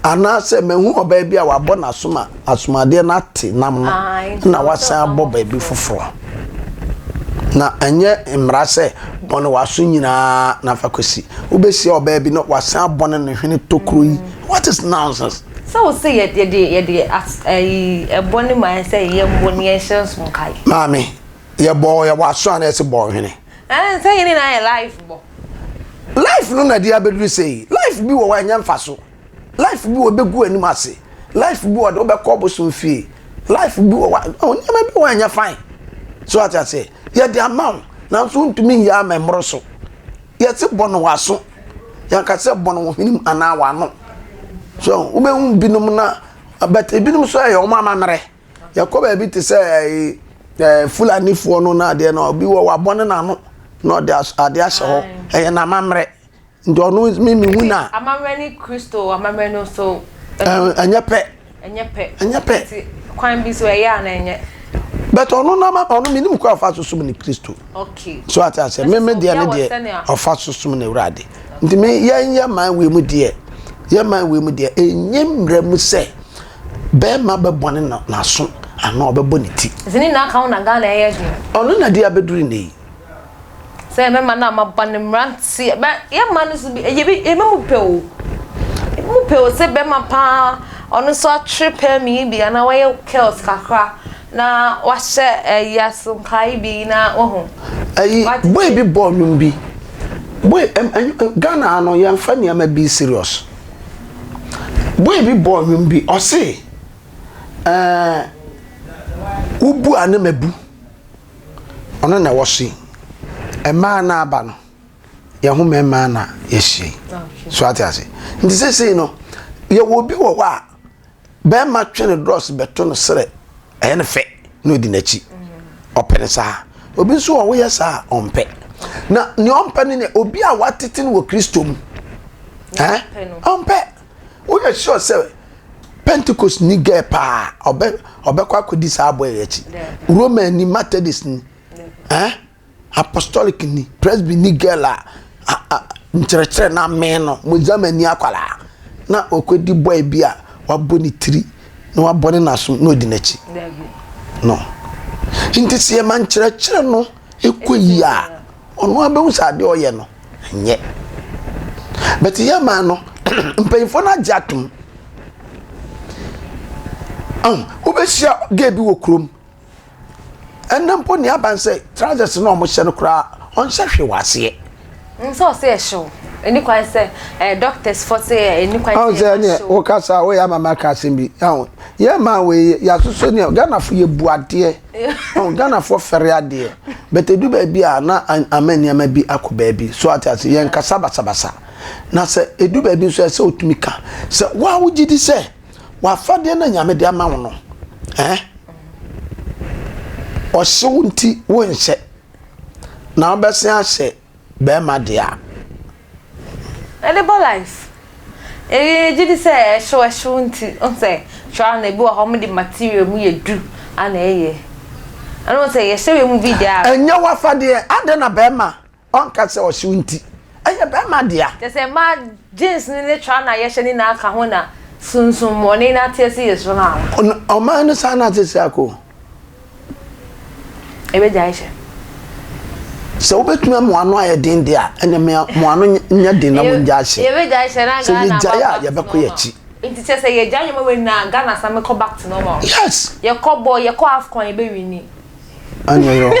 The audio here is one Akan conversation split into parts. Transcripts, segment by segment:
ana se mehu oba bia wa bo na soma asomade na te nam no na wasan bo ba bi foforo na enye mra se bono waso nyina na fakosi obesi oba bi no wasan bono ne hwene tokroyi. What is nonsense? So say ye boni man say ye boni ensions munkai mami ye bo ye waso ana se bo hwene say ye na life bo life no na dia bedu say life bi wo wanya mfaso life bi wo begu anim ase life bi wo do be ko bosom fie life bi wo nyama bi wanya fine so what I say ye the amount na so ntumi ya memroso ye se bono waso ya ka se bono hwenim ana wa no so ube binum na but binum so ya o mama mere ya ko ba bi te say fulani fo no na de na obi wo wa bone na no no de ade ahye ho e na mamre ndo no mi hu na amamre ni Kristo amamre no so enyepe kwan bi so e ya na enye but ono na ma ono minim ko afa so sum ni Kristo. Okay, so ata say me de ne de afa so sum na urade nti me yenya man we mu de ye man we mu de enyemra mu se be ma be bone na so ana obebo ne ti zini na aka na ga na ye ju ono na dia beduri ne say me ma na ma bone mranti be ye ma no so bi ye bi e mu pe o se be ma pa ono so atrepe mi bi ana wa ye chaos kakra na wa hye yasum kai bi na ohu ayi boy bi bonum bi boy Ghana no ye mfa ne ma bi serious boy bi bonum bi o se ubu anemabu ono na wo se ema na aba no ye hu mema na ye hye so atiase nti se no ye wo bi wo wa be ma twene dross beto no sere ene fe no di nachi opene sa obi so wo ye sa ompe na ni ompe ne obi a watete no Kristo mu ompe wo ye sure say Pentecost ni ge pa obe kwa kodi sa boy echi Roman ni Methodist ni apostolic ni presby ni gela ncherechere na meno mo zamani akwala na okodi boy bia waboni tri na waboni na so no di nachi no inti se man cherechere no ekoyi a ono abehu sa de oye no nye but ye man no mpayifo na jatum ubeshia gebi wo krom enampo ni abanse trousers no mo hye no kra on hye wase so say show eni kwan say doctors for say eni kwan say ne o kasa o ya mama kasa bi ye ma we ya soso ne Ghana fo ye buade Ghana fo fere ade but edu ba bi a na amani ama bi akoba bi so atase ye nkasa basabasa na se edu ba bi so se otumika se wa wugidi se wa fade na nyame de ama wono o se wunti wo nse na obese ahye be ma de a edible life jidi say show nti on say try na bi wa ho the material mu ye du ana eye ana say ye shewe mu video enya wa fade ade na be ma on ka say o se wunti enya be ma de a je say ma jeans ni try na ye hye ni na aka ho na sunsun money na tese ye so na o ma no sa na tese ako ebe jaisha so obetuma mo ano aye den de a ene me mo ano nya den na mo jaisha ebe jaisha na Ghana so ye jaya ye be ko ye chi inti tese ye janya we na Ghana sa me go back to normal yes ye ko boy ye ko afcon ye be wini anyo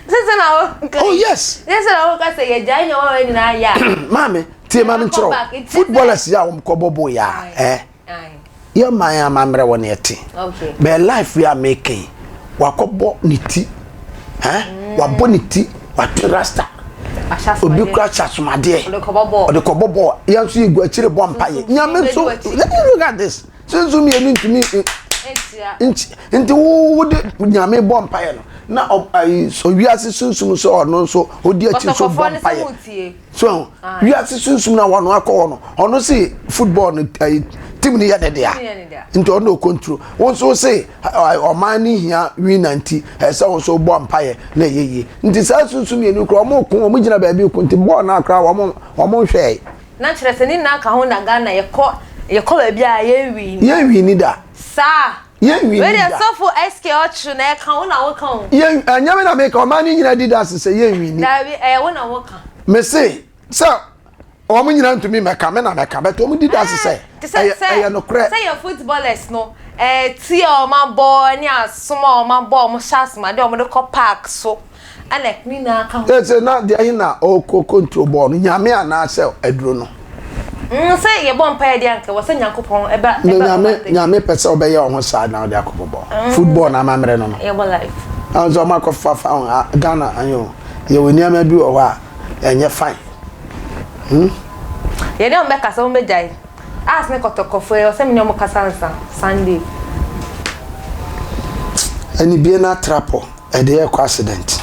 tese na oh yes tese na wo ka say ye janya we na ya mame tie ma ntro footballers ya wo ko bobo ya ye man ya mamre won yeti okay be life we are making wakobo niti wabo niti watrasta obi kra chasumade o de kobobo ya so igu akire bompaye nyame so let me look at this so zoom ye ntumi nti wo de nyame bompaye no na so wiase sunsum so ono so odi achi so bompaye so wiase sunsum na wono akọ no ono si football no team ni yede dia into no control won so say o man ni hia win anti say won so bompaye na yeye nti sa sunsum ye ni kro o mo gina ba bi ko nti ball na akra o mo hwe na kire se ni na aka ho na Ghana ye ko Ye call bia ye wi. Ye wi ni da. Sa. Ye wi ni da. We dey suffer SK ochu na e kan wo na wo kan. Ye anyame na make o man ni nyina Adidas say ye wi ni. Na bi wo na wo kan. Me say so o mo nyina ntumi meka me na meka but o mo Adidas say e no kre. Say your footballers no ti o man ball ni asoma o man ball mo chance ma de o mo de ko park so. Alek ni na ka ho. Say na de na o control ball no nyame ana say aduro no. Say ye bon pa de anke wo say Nyankopon eba nyame pese obeye o ho sa na de akobbo football na mamre no no e bo life anzo makofa fa Ghana anyo ye woni ama bi o wa enye fine ye de o be kasa o be jai as me kotokofo e o se me nyomo kasa nsa Sunday ani bie na trapo e de e ko accident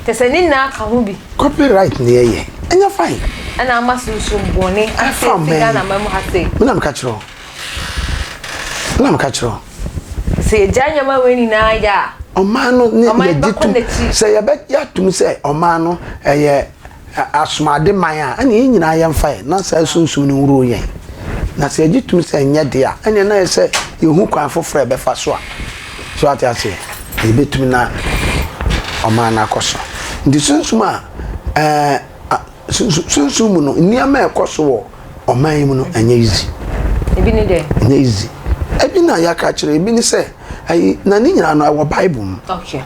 te se ni na ka ho bi copyright ne ye enye fine ana amasusu boni ase Ghana mamu ha sei mina mkachiro se janya ma weni na ya omano ne ditum se ye be yatum se omano eye asumade man a ana nyina ye mfa na sa sunsun ne wuro yen na se ditum se nye de a ene na se yehu kwan foforo be fa so a so ati ase e betum na omana akoso ndi sunsun a sunsun mu no niama ekoso wo oman mu no anya easy ebi ni de anya easy ebi na ya ka kire ebi ni se ai na ni nyina no wo bible okay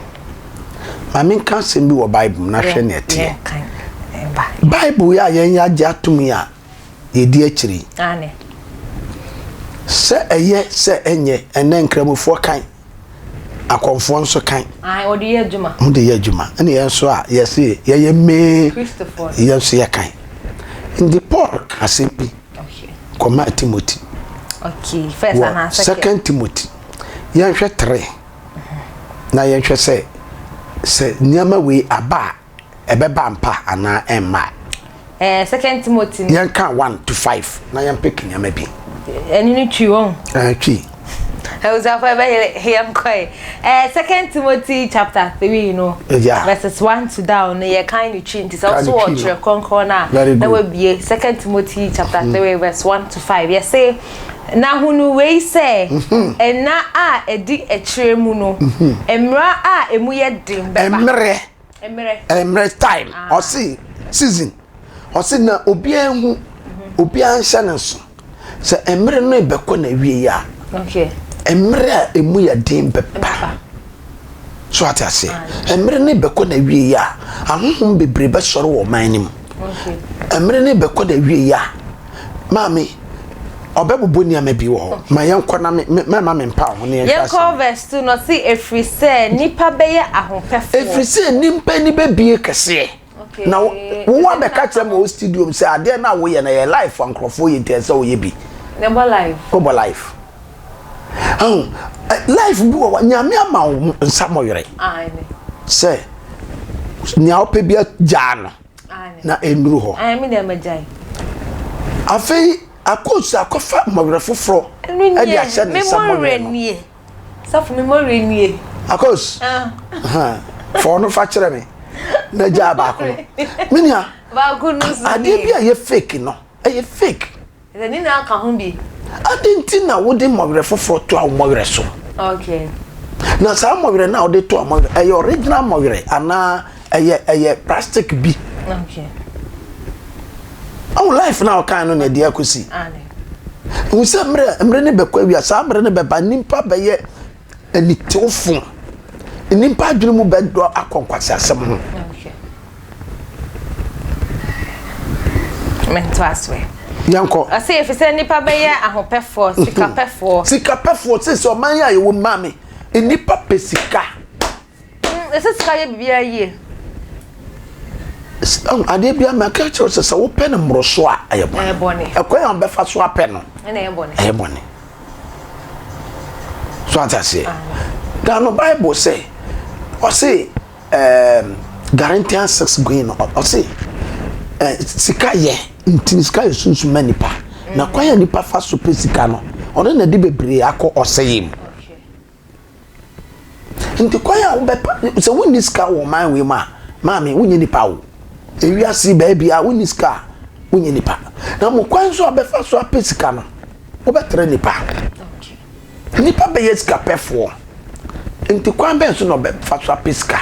mami kan se bi wo bible na hwe ne tie bible ya yen ya jatum ya ye di akiri ane se eye se enye ene nkramofo kan akonfo nso kan ai odi ye adwuma mo de ye adwuma ene ye so a ye se ye me Christopher ye so ye kan in the Paul asempi okay koma Timothy okay first and second Timothy ye hwe 3 na ye hwe se niama we aba ebeba mpa ana emma second Timothy ye kan 1 to 5 na ye pick niama bi eni ni twi won twi How's that for him quite? Second Timothy chapter 3, you know, verses 1 to down. You kind of change. It's also what you're conquering. That will be Second Timothy chapter 3, verse 1 to 5. You say, "Now who know we say, and na a di a tremuno, emra emuye dim, emre time, or see season, or see na obian shannon. So emre no beko na wie ya." Okay. Emre emu ya dim bepa so ati ase emre ne beko na wie ya ahohom bebre be soro wo man nim okay emre ne beko na wie ya mami obebobo ni amabi wo ma yenko na me mpa ho ne yenko verse 2 no see every say nipa beye ahopefo every say nimpa ni be bie kese okay na wo wa be ka kire mo studio say ade na wo ye na ye live ankrofo ye ntia say wo ye bi never live go live life bi wa nyame ama nsamoyere se nya opebia jano na enuru ho me dem ajai afei akosu akofa mawere foforo e dia hye ne samoyere nie safu memory nie akos for no fa kire me na ja ba ko minia ba ku no so ade bia ye fake no e fake e ni na aka ho bi adenti na wode mawere foforo to a mawere so okay na sa mawere na wode to a mawere e original mawere ana eye plastic bi okay our life now kan no na dia kosi we say mre ne be kwa wi asa mre ne be ba nimpa be ye ani teofo nimpa adwene mu be do akonkwase asem ho okay mentwaswe yanko I say if you say nipa be ye ahopefo sikapefo say o man ya ye wo mame nipa pesika ese sika ye bibia ye ade bia ma ka chiro se wo pen mroso a ayebone ekoya on be fa so apen no na ayebone so atase da no Bible say o say Galatians 6 going o say sika ye ntiska yesunsu manipa na kwaya nipa fa so pesika no ono na de bebre akọ oseyim nti kwaya wo be se woni ska wo man we ma maami wonye nipa wo ewiase ba bia woni ska wonye nipa na mo kwan so abefa so pesika no obetre nipa nipa be yeska pefo enti kwan ben so no be fatwa piska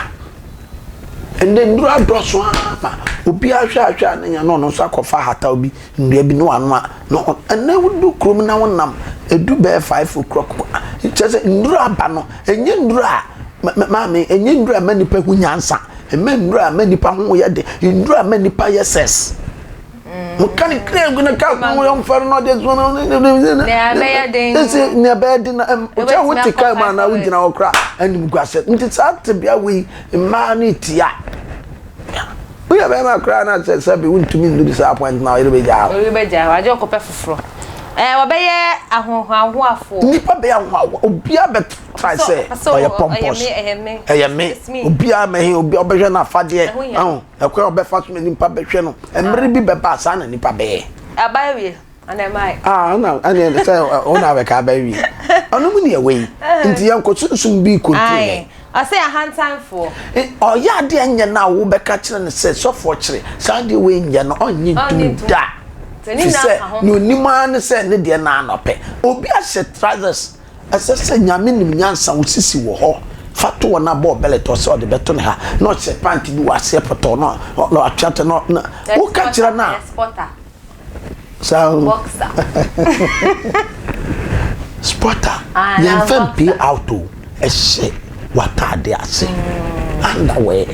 ende ndura doso ama obi ahwa na nya no so akofa hata obi ndua bi no anu no ene wudu krom na wonam edu be 5 o'clock chese ndura ba no enye ndura maame enye ndura manipa hu nyansa emme ndura manipa hu ye de ndura manipa yeses mukani krego na ka ko yo mfaro no de zo no ne be de na ucha wuti ka ma na wugina okra anim guase nti sat bia we ma ni tia we be ma kra na se be wuntumi ndu disappoint na we be ja wa je ko pe foforo wa be ye ahoho afo nipa be ahoho obia be try say oya pompous me obia me obi obehwe na afade ekwa obefa so nipa behwe no emre bi be ba sa na nipa be abawie ana mai na ani say ona be ka abawie onu mu ne we nti yanko sunsun bi kontu I say a hand time for. Oh yeah, dear, na wo be ka kire ne say so for kire. Sunday we nya no onyi tu da. No ni man say ne de na anope. Obi a se trousers. Asese nyame nim nyansa wo sisi wo ho. Fato wona bo beleto so de beto ne ha. No se panty bi wase poto no atwate no. Wo ka kire na. Spotter. So boxer. Spotter. Yan fam pi auto. Ehye watade ase underwear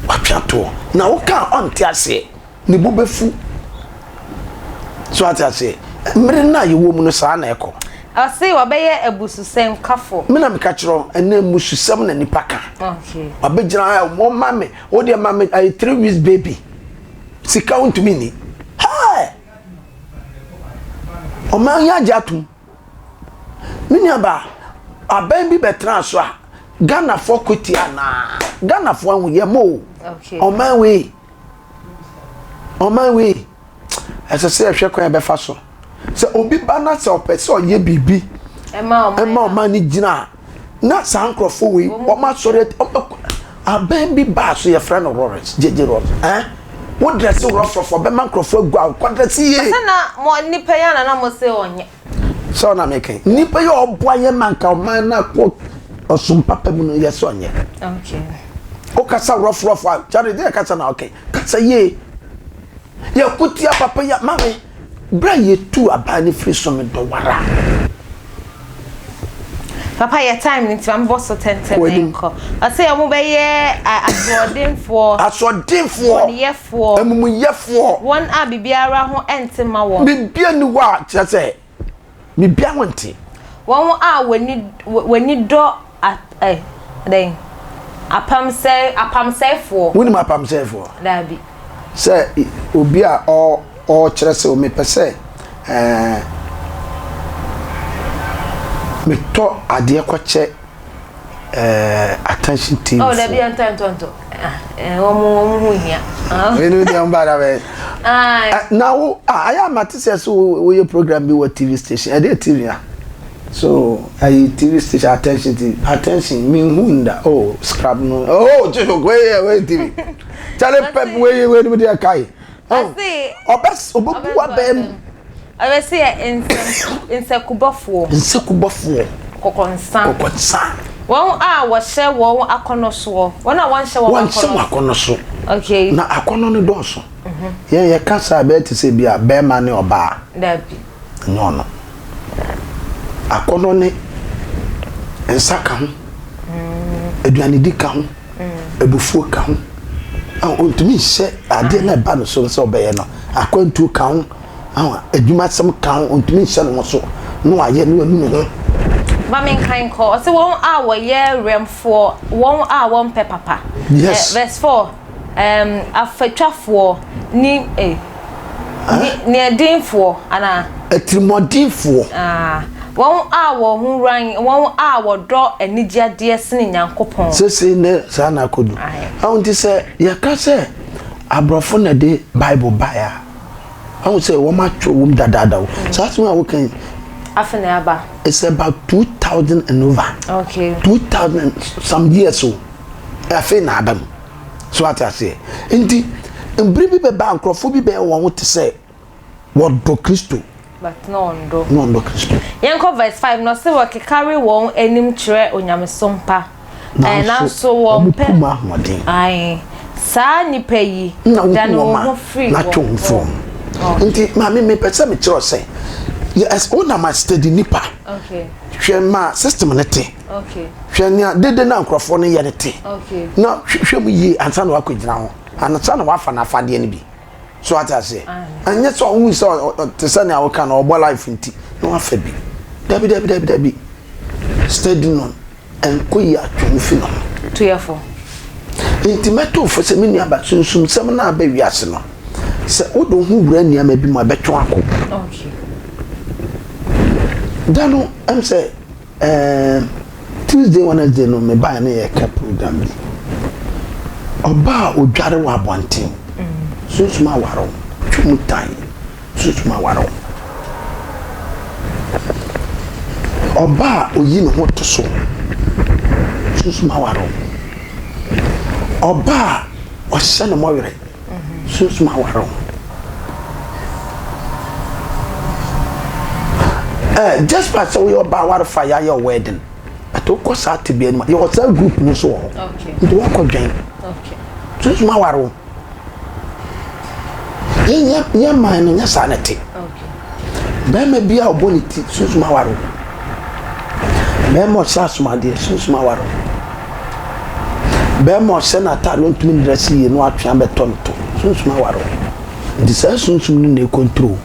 wapiato na woka onte ase ne bubefu so ate ase mre na yewo mu no saa na eko ase wabeye abususem kafo me na me ka kiro ena mususem na nipa ka okay wabegyina mo mame wo de mame I 3 weeks baby sika untumi ni hey o man ya jatum mini aba aben bi betra so a Ghana for kweti ana Ghana for hu ye mo okay on my way ese se hwe kwan be fa so se obi bana se opese oye bibi ema o man ni gina na sankrofo we o ma sore aben bi ba so ye friend of Lawrence jeje road wo dress rough be man krofo gwa kwadrasi ye se na mo nipa ya na mo se onye so na making nipa yo oboaye manka o man na ko osum papa mu no yes onye okay o kasa rough jare dey kasa na okay kasa ye ya kutia papa ya mame bra ye tu abani free so me do wara papa your time ni ti am boss 10 enko I say am be ye asodinfo emumuyefo one a bibiara ho entima wo bibia ni wa say mi bia wonte won a wani do den apam say for woni apam say for da bi say obi a o kire say o me pese me to ade ko che attention team oh da bi antantonto omo hu hia we no dey on bad away now I am at so program be what TV station I did TV so I TV station attention me hunda oh scrap no oh just wait TV tell pep we dey kai I see obes obobu wa bem I say insekubofo kokonsan won a wo hye wo akono so won a won hye wo akono so okay na akono no do so ye kasa be ti se bia be ma ne oba da bi no akono ne ensaka ho aduane di ka ho ebufuo ka ho ontumi hye ade na ba no so se obeye no akwantu ka ho adwuma sem ka ho ontumi hye no so no aye no anu no Mamin kind call. So 1 hour year rem for 1 hour 1 papa. Yes. Verse 4. Afetwa for ni ni din for ana etrimodin for 1 hour hu ran 1 hour do enigya de sene nyankopon. Sese ne sa na kodu. Awunti se ya ka se abrofo na de Bible baya. Awun se wo ma twa wo dadada wo. So asu a wo kan afena aba. It's about 2000 and over. Okay. 2000 some years so. Afena abam. So what I say. Enti mbri bi be ba nkrofo bi be won wote say what do Kristo but no ndo Christo yanko verse 5 no se wo ke carry won enim kire onyamesompa na so wo pe ai sa nipa yi dan wo free na twomfo nti ma me pese me kire say yes ona ma study nipa okay hwe ma system ne te okay hwe nia dede na nkrofo ne ye ne te okay na hwe mu yi ansa na wakogina ho anasa na wafa na afade ne bi so ata say anya so hu so te say na woka na obo life nti na wafa bi dabi study no enko yi atwomfi no to yefo nti meto fo se me nia ba sunsum sem na ba wiase no se odo hu wura nia ma bi ma betwo akọ okay dano am say Tuesday Wednesday no me buy na ye program bi oba odware wa bonten susuma waro twumutan susuma waro oba oyi no hoto so susuma waro oba o hye no moyere susuma waro just pass away oba war fire your wedding ato ko sa te bi anima your WhatsApp group no so okay nti wa ko dwen okay susuma waro ye man nya sanete okay be me bia oboniti susuma waro be mo sasuma de susuma waro be mo senata no ntumi dress ye no atwa be tonto susuma waro di sa susum ni control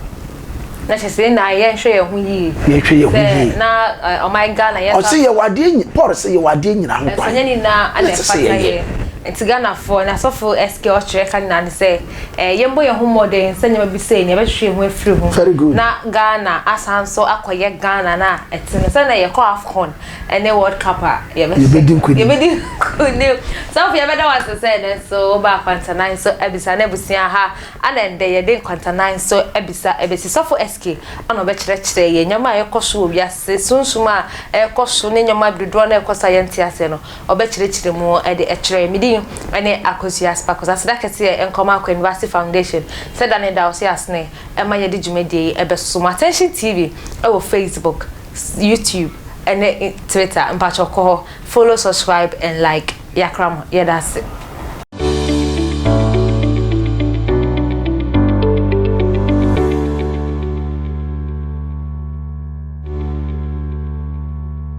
na chese na ye hwe ye hu yi ye hwe ye hu yi na oh my god na ye o se ye wade Paul se ye wade nyina ho kwa so nyani na ana fata ye Tigana for na so for SK or check and say yembo ye hu modern senya ma bi say ne be hwe hu afiri hu na Ghana asanso akoye Ghana na etine say na ye call AFCON ene World Cup ye be din kuni so for ye be da was say ne so ba kwanta nine so ebisa na busia ha ana ende ye din kwanta nine so ebisa ebisi so for SK ana be kire ye nyama ye koso obi ase sunsuma e koso ne nyama bidodo na e kosa ye ntiase no obe kire mu e de kire mi ane akosia spakos asda kete enkoma akwa University Foundation said that in dawse asne e ma ye de djumedie e be so attention TV e wo Facebook YouTube and Twitter and patch follow subscribe and like yakram yeah that's it.